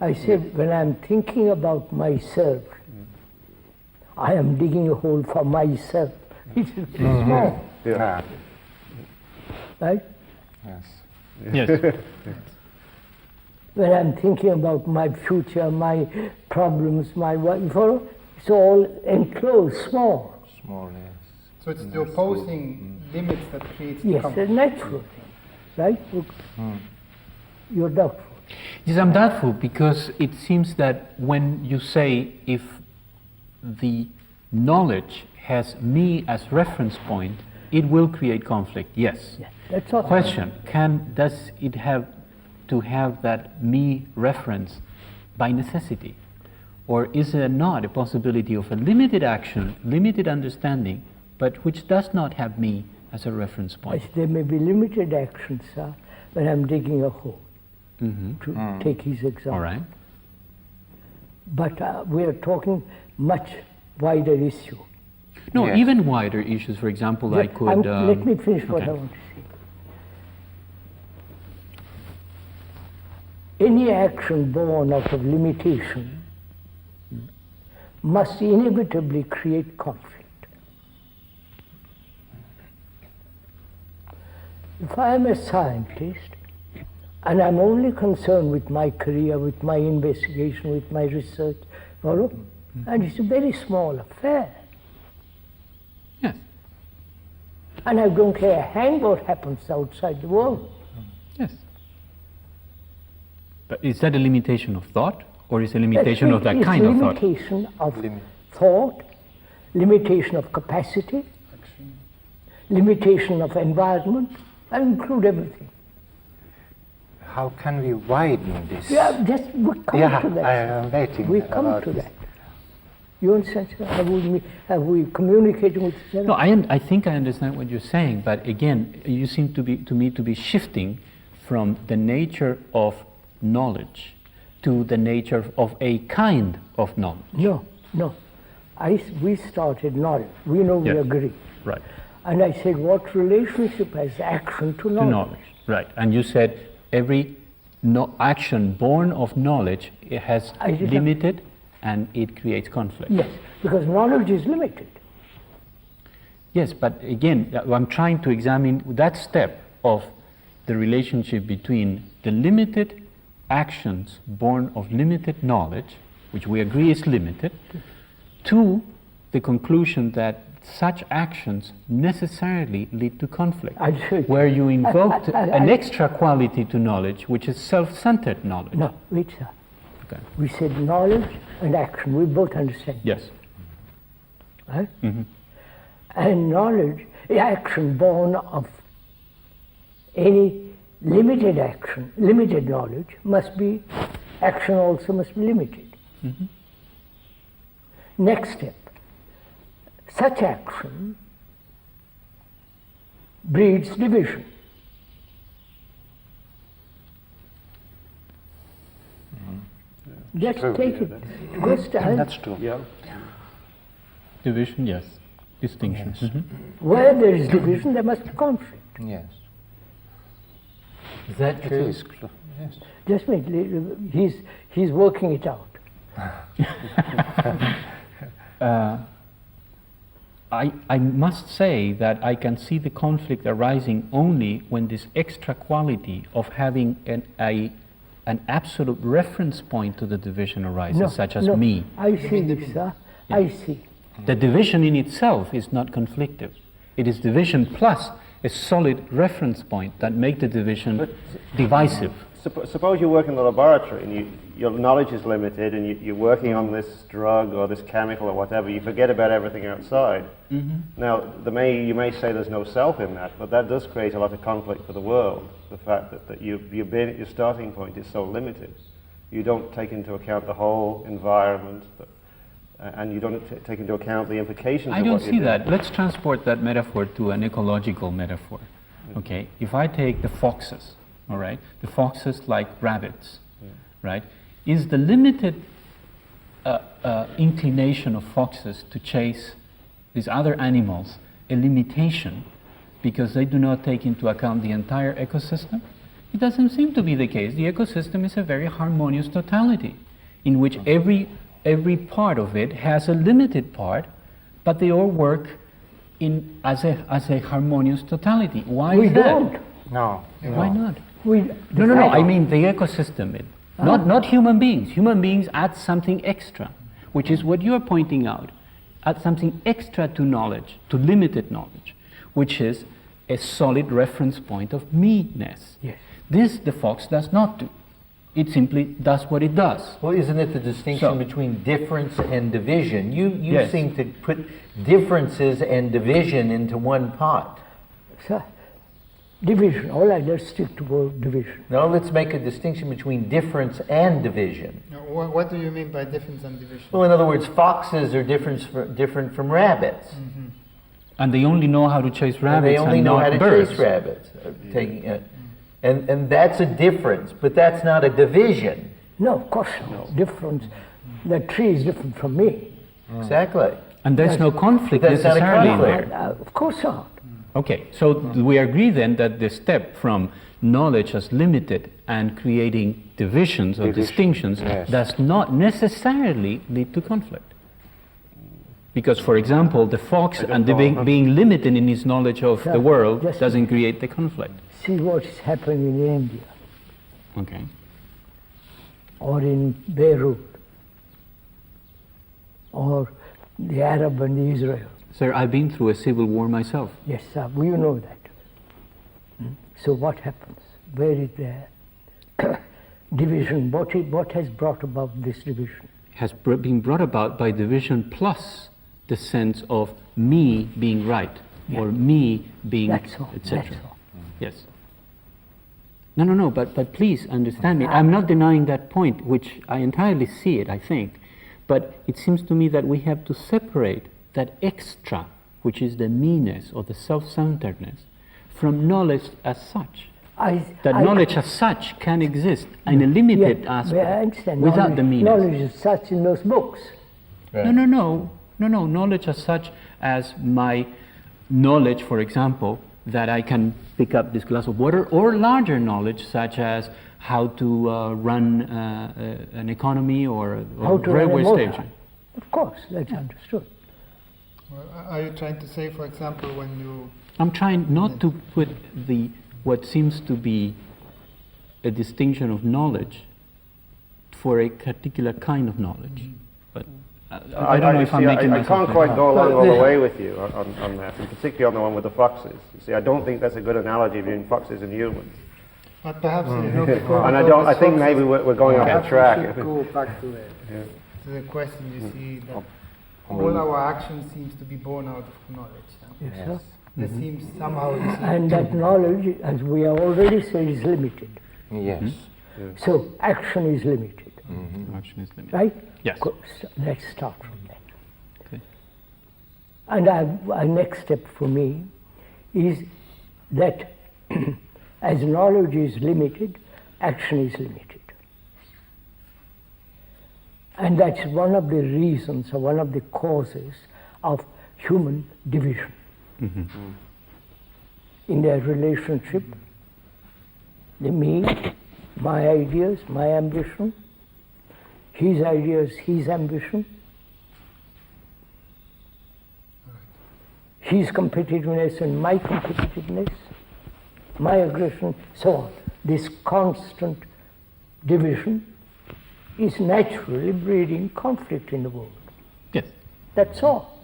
I said, when I'm thinking about myself, I am digging a hole for myself. It is very small, Yeah. right? Yes. Yes. When I'm thinking about my future, my problems, my what, you follow? It's all enclosed, small. Small, yes. So it's the opposing limits that creates the Yes, a conflict. natural thing, right? You're doubtful. Yes, I'm doubtful because it seems that when you say if the knowledge has me as reference point, it will create conflict. Yes. Yeah, that's all. Question: does it have to have that me reference by necessity, or is there not a possibility of a limited action, limited understanding, but which does not have me as a reference point? There may be limited actions when I'm digging a hole, to take his example. All right. But we are talking much wider issue. No, Yes. even wider issues. For example, I could. Let me finish what okay. I want to say. Any action born out of limitation must inevitably create conflict. If I am a scientist and I'm only concerned with my career, with my investigation, with my research, follow? And it's a very small affair. Yes. And I don't care a hang what happens outside the world. Yes. But is that a limitation of thought, or is a limitation of that kind of thought? Limitation of thought, limitation of capacity, limitation of environment. I include everything. How can we widen this? Yeah, just we come Yeah, to that. I am waiting We come about to this. that. You understand? Sir? Have we communicated with each other? No, I think I understand what you're saying, but again, you seem to me to be shifting from the nature of knowledge to the nature of a kind of knowledge. No. We started knowledge. We know we Yes. agree. Right. And I said, what relationship has action to To knowledge? knowledge. Right. And you said every action born of knowledge, it has I did not- limited and it creates conflict. Yes, because knowledge is limited. Yes, but again, I'm trying to examine that step of the relationship between the limited actions born of limited knowledge, which we agree is limited, to the conclusion that such actions necessarily lead to conflict, I'll show you. where you invoked I- an extra quality to knowledge, which is self-centered knowledge. No, wait, sir. Okay. We said knowledge and action. We both understand. Yes. Right? And knowledge, action born of any limited action, limited knowledge, action also must be limited. Next step, such action breeds division. Just True, take yeah, it. First time, That's true. Yeah. Division, yes. Distinction. Yes. where there is division, there must be conflict. Yes. Is that It is. Yes. Just wait, he's working it out. I must say that I can see the conflict arising only when this extra quality of having an absolute reference point to the division arises, such as me. I see this, sir. I see. The division in itself is not conflictive. It is division plus a solid reference point that make the division divisive. Suppose you work in the laboratory and your knowledge is limited and you're working on this drug or this chemical or whatever, you forget about everything outside. Now, you may say there's no self in that, but that does create a lot of conflict for the world, the fact that your starting point is so limited. You don't take into account the whole environment, and you don't take into account the implications I of don't what you see do. that. Let's transport that metaphor to an ecological metaphor. Okay, if I take the foxes, all right, the foxes like rabbits, right, is the limited inclination of foxes to chase these other animals a limitation because they do not take into account the entire ecosystem? It doesn't seem to be the case. The ecosystem is a very harmonious totality in which every part of it has a limited part, but they all work as a harmonious totality. Why We is that? don't. No. Why not? We, No. I mean the ecosystem. Not human beings. Human beings add something extra, which is what you're pointing out. Add something extra to knowledge, to limited knowledge, which is a solid reference point of me-ness. Yes. This the fox does not do. It simply does what it does. Well, isn't it the distinction So- between difference and division? You Yes. seem to put differences and division into one pot. So, division. All right, let's stick to word division. Now let's make a distinction between difference and division. Now, what do you mean by difference and division? Well, in other words, foxes are different from rabbits. And they only know how to chase And rabbits they only and know not how to birds. chase rabbits. And that's a difference, but that's not a division. No, of course not. Difference. The tree is different from me. Exactly. And there's no conflict That's not a necessarily in conflict. there. Of course not. Okay, so we agree then that the step from knowledge as limited and creating divisions or distinctions yes. does not necessarily lead to conflict. Because, for example, the fox and the being limited in his knowledge of Sir, the world just- doesn't create the conflict. See what's happening in India Okay. or in Beirut or the Arab and the Israel. Sir, I've been through a civil war myself. Yes, sir, we know that. So what happens? Where is there division? What has brought about this division? Has been brought about by division plus the sense of me being right or me being That's all. etc. That's all. Yes. No, but please understand me. I'm not denying that point, which I entirely see it, I think. But it seems to me that we have to separate that extra, which is the meanness or the self-centeredness, from knowledge as such. That knowledge as such can exist in a limited I aspect understand. without the meanness. Knowledge is such in those books. No. Knowledge as such as my knowledge, for example, that I can pick up this glass of water, or larger knowledge such as how to run an economy or How a to railway run a motor. station. Of course, that's understood. Well, are you trying to say, for example, when you I'm trying not to put what seems to be a distinction of knowledge for a particular kind of knowledge. But I don't know if I'm making I myself can't clear. quite go along all the way with you on that, and particularly on the one with the foxes. You see, I don't think that's a good analogy between foxes and humans. but perhaps you know, before And we go I to think foxes, maybe we're going off the perhaps track. we should go back to the question. You see that all our action seems to be born out of knowledge. Yes, sir. There seems somehow you see, And that knowledge, as we have already said, is limited. Yes. So action is limited, Action is limited. right? Yes. So let's start from that. Okay. And our next step for me is that as knowledge is limited, action is limited. And that's one of the reasons or one of the causes of human division in their relationship, the me, my ideas, my ambition, his ideas, his ambition, his competitiveness and my competitiveness, my aggression, so on. This constant division is naturally breeding conflict in the world. Yes. That's all.